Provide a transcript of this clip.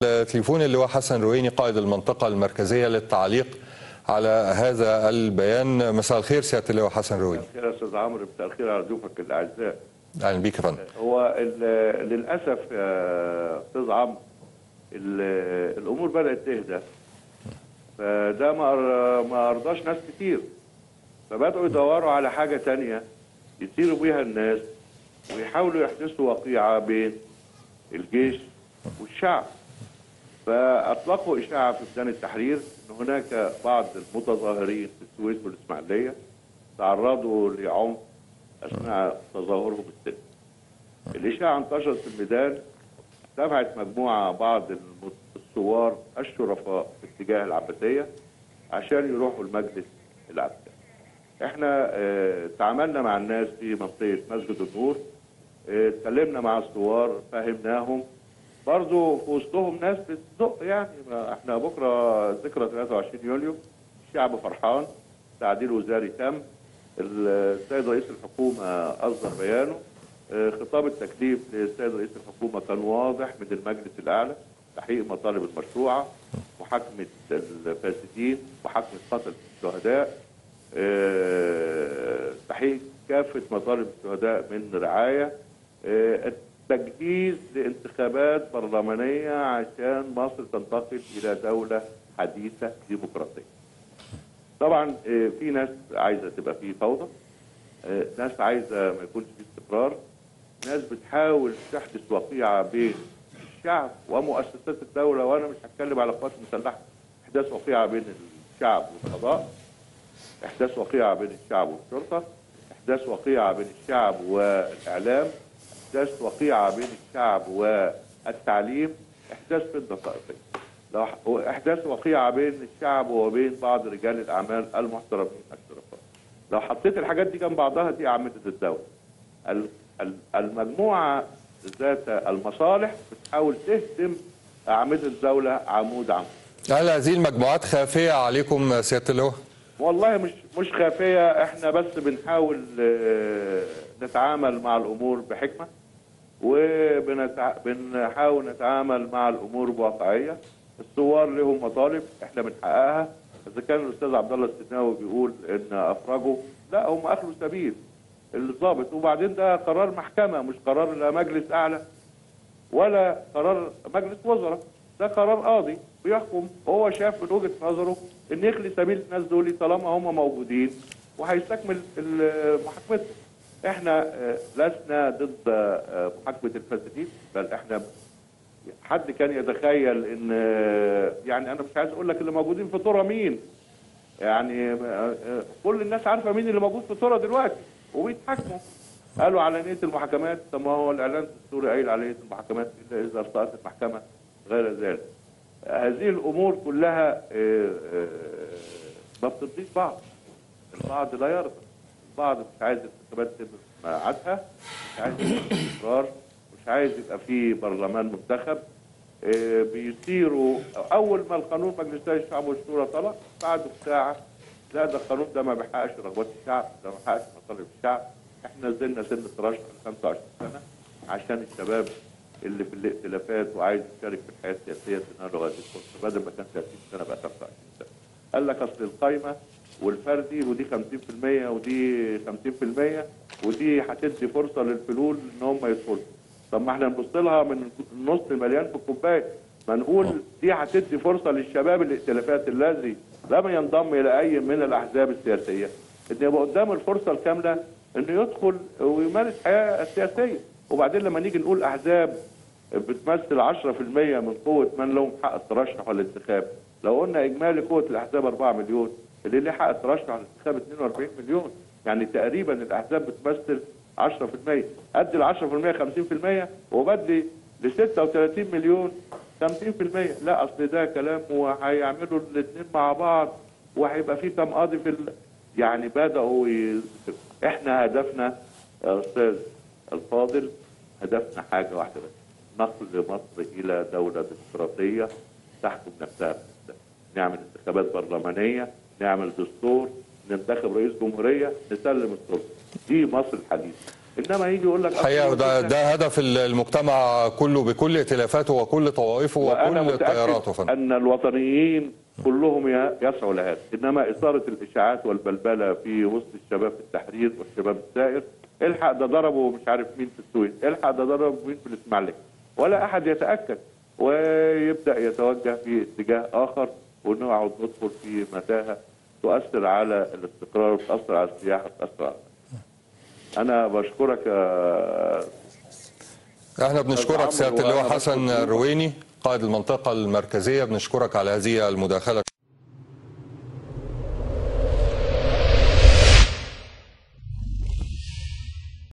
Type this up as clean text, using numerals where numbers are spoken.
تليفون اللواء حسن رويني قائد المنطقة المركزية للتعليق على هذا البيان. مساء الخير سيادة اللواء حسن رويني. مساء الخير يا استاذ عمرو، مساء الخير على ضيوفك الاعزاء. اهلا بيك يا فندم. هو للاسف يا استاذ عمرو الامور بدات تهدى، فده ما ارضاش ناس كتير، فبداوا يدوروا على حاجه ثانيه يثيروا بيها الناس ويحاولوا يحدثوا وقيعه بين الجيش والشعب. فاطلقوا اشاعه في ميدان التحرير ان هناك بعض المتظاهرين في السويس والاسماعيليه تعرضوا لعنف اثناء تظاهرهم السلمي. الاشاعه انتشرت في الميدان، تبعت مجموعه بعض الثوار الشرفاء في اتجاه العباسيه عشان يروحوا المجلس العسكري. احنا تعاملنا مع الناس في منطقه مسجد النور، اتكلمنا مع الثوار فهمناهم، برضه في وسطهم ناس بتزق، يعني احنا بكره ذكرى 23 يوليو، الشعب فرحان، تعديل وزاري تم، السيد رئيس الحكومه اصدر بيانه، خطاب التكليف للسيد رئيس الحكومه كان واضح من المجلس الاعلى، تحقيق مطالب المشروعه، محاكمه الفاسدين، محاكمه قتل الشهداء، تحقيق كافه مطالب الشهداء من رعايه، تجهيز لانتخابات برلمانيه عشان مصر تنتقل الى دوله حديثه ديمقراطيه. طبعا في ناس عايزه تبقى في فوضى، ناس عايزه ما يكونش في استقرار، ناس بتحاول تحدث وقيعه بين الشعب ومؤسسات الدوله، وانا مش هتكلم على القوات المسلحه، احداث وقيعه بين الشعب والقضاء، احداث وقيعه بين الشعب والشرطه، احداث وقيعه بين الشعب والاعلام، احداث وقيعه بين الشعب والتعليم، احداث فتنه طائفيه، احداث وقيعه بين الشعب وبين بعض رجال الاعمال المحترمين الشرفاء. لو حطيت الحاجات دي جنب بعضها دي اعمده الدوله. المجموعه ذات المصالح بتحاول تهدم اعمده الدوله عمود عمود. هل هذه المجموعات خافيه عليكم سياده اللواء؟ والله مش خافيه، احنا بس بنحاول نتعامل مع الامور بحكمه، وبنحاول نتعامل مع الامور بواقعيه. الثوار لهم مطالب احنا بنحققها. اذا كان الاستاذ عبد الله السناوي بيقول ان افرجوا، لا، هم اخلوا سبيل الضابط، وبعدين ده قرار محكمه، مش قرار لا مجلس اعلى ولا قرار مجلس وزراء، ده قرار قاضي بيحكم، وهو شاف من وجهه نظره ان يخلي سبيل الناس دول طالما هم موجودين وهيستكمل محاكمتهم. احنا لسنا ضد محاكمه الفاسدين، بل احنا حد كان يتخيل ان، يعني انا مش عايز اقول لك اللي موجودين في طرة مين، يعني كل الناس عارفه مين اللي موجود في طرة دلوقتي وبيتحاكموا. قالوا علانيه المحاكمات، طب ما هو الاعلان الدستوري قايل علانيه المحاكمات الا اذا ارتأت المحكمه غير ذلك. هذه الامور كلها ما بترضيش بعض، البعض لا يرضى، البعض مش عايز الانتخابات تتم في ميعادها، مش عايز استقرار، مش عايز يبقى في برلمان منتخب. بيصيروا اول ما القانون مجلس الشعب والشورى طلع بعده بساعه، لا ده القانون ده ما بيحققش رغبات الشعب، ده ما بيحققش مطالب الشعب، احنا نزلنا سن الترشح ل 25 سنه عشان الشباب اللي في الائتلافات وعايز يشارك في الحياه السياسيه تنال هذه الفرصه، بدل ما كان 30 سنه بقى 25 سنه. قال لك اصل القايمه والفردي ودي 50% ودي 50%، ودي هتدي فرصه للفلول ان هم يدخلوا. طب ما احنا نبص لها من النص المليان في الكوبايه، ما نقول دي هتدي فرصه للشباب الائتلافات الذي لم ينضم الى اي من الاحزاب السياسيه ان يبقى قدام الفرصه الكامله انه يدخل ويمارس الحياه السياسيه. وبعدين لما نيجي نقول احزاب بتمثل 10% من قوه من لهم حق الترشح والانتخاب، لو قلنا اجمالي قوه الاحزاب 4 مليون، اللي ليه حق الترشح والانتخاب 42 مليون، يعني تقريبا الاحزاب بتمثل 10%، ادي ال 10% 50% وبدي ل 36 مليون 50%. لا، اصل ده كلام وهيعملوا الاثنين مع بعض وهيبقى في كام قاضي في يعني بداوا احنا هدفنا يا استاذ الفاضل، هدفنا حاجه واحده بس، نقل مصر الى دوله ديمقراطيه تحكم نفسها بنفسها، نعمل انتخابات برلمانيه، نعمل دستور، ننتخب رئيس جمهوريه، نسلم السلطه. دي مصر الحديثه. انما يجي يقول لك الحقيقه ده هدف المجتمع كله بكل ائتلافاته وكل طوائفه وكل تياراته فندم. ان الوطنيين كلهم يسعوا لهذا، انما اثاره الاشاعات والبلبله في وسط الشباب في التحرير والشباب السائر، الحق ده ضربوا مش عارف مين في السويس، الحق ده ضربوا مين في الاسماعيليه، ولا احد يتاكد ويبدا يتوجه في اتجاه اخر، ونقعد ندخل في متاهه تؤثر على الاستقرار وتؤثر على السياحه وتؤثر على انا بشكرك. احنا بنشكرك سياده اللواء حسن الرويني قائد المنطقه المركزيه، بنشكرك على هذه المداخله.